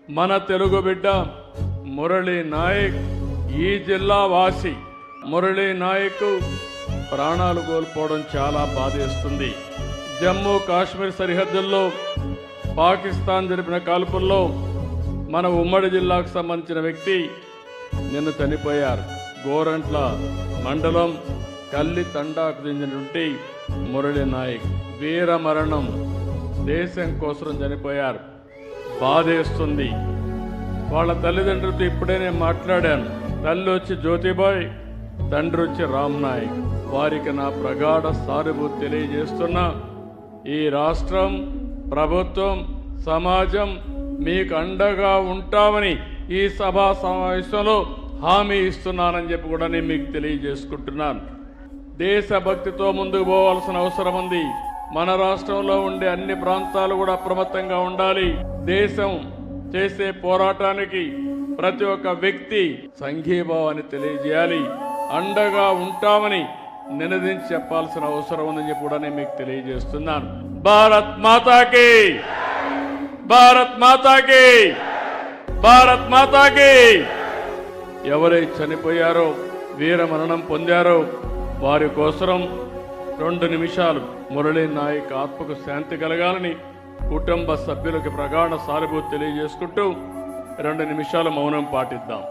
మన తెలుగు బిడ్డ మురళీ నాయక్ ఈ జిల్లా వాసి. మురళీ నాయక్ ప్రాణాలు కోల్పోవడం చాలా బాధేస్తుంది. జమ్మూ కాశ్మీర్ సరిహద్దుల్లో పాకిస్తాన్ జరిపిన కాల్పుల్లో మన ఉమ్మడి జిల్లాకు సంబంధించిన వ్యక్తి నిన్న చనిపోయారు. గోరంట్ల మండలం కల్లి తండాకు చెందినటువంటి మురళీ నాయక్ వీర మరణం. దేశం కోసం చనిపోయారు. బాధేస్తుంది. వాళ్ళ తల్లిదండ్రులతో ఇప్పుడే నేను మాట్లాడాను. తల్లి వచ్చి జ్యోతిబాయ్, తండ్రి వచ్చి రామ్ నాయక్. వారికి నా ప్రగాఢ సానుభూతి తెలియజేస్తున్నా. ఈ రాష్ట్రం, ప్రభుత్వం, సమాజం మీకు అండగా ఉంటామని ఈ సభా సమావేశంలో హామీ ఇస్తున్నానని చెప్పి కూడా నేను మీకు తెలియజేసుకుంటున్నాను. దేశభక్తితో ముందుకు పోవాల్సిన అవసరం ఉంది. మన రాష్ట్రంలో ఉండే అన్ని ప్రాంతాలు కూడా అప్రమత్తంగా ఉండాలి. దేశం చేసే పోరాటానికి ప్రతి ఒక్క వ్యక్తి సంఘీభావాన్ని తెలియజేయాలి. అండగా ఉంటామని నినదించి చెప్పాల్సిన అవసరం ఉందని చెప్పి కూడా నేను మీకు తెలియజేస్తున్నాను. భారత్ మాతాకి, భారత్ మాతాకి, భారత్ మాతాకి. ఎవరైతే చనిపోయారో, వీర మరణం పొందారో వారి కోసం 2 నిమిషాలు మురళీ నాయక్ ఆత్మకు శాంతి కలగాలని కుటుంబ సభ్యులకు ప్రగాఢ సానుభూతి తెలియజేసుకుంటూ 2 నిమిషాలు మౌనం పాటిద్దాం.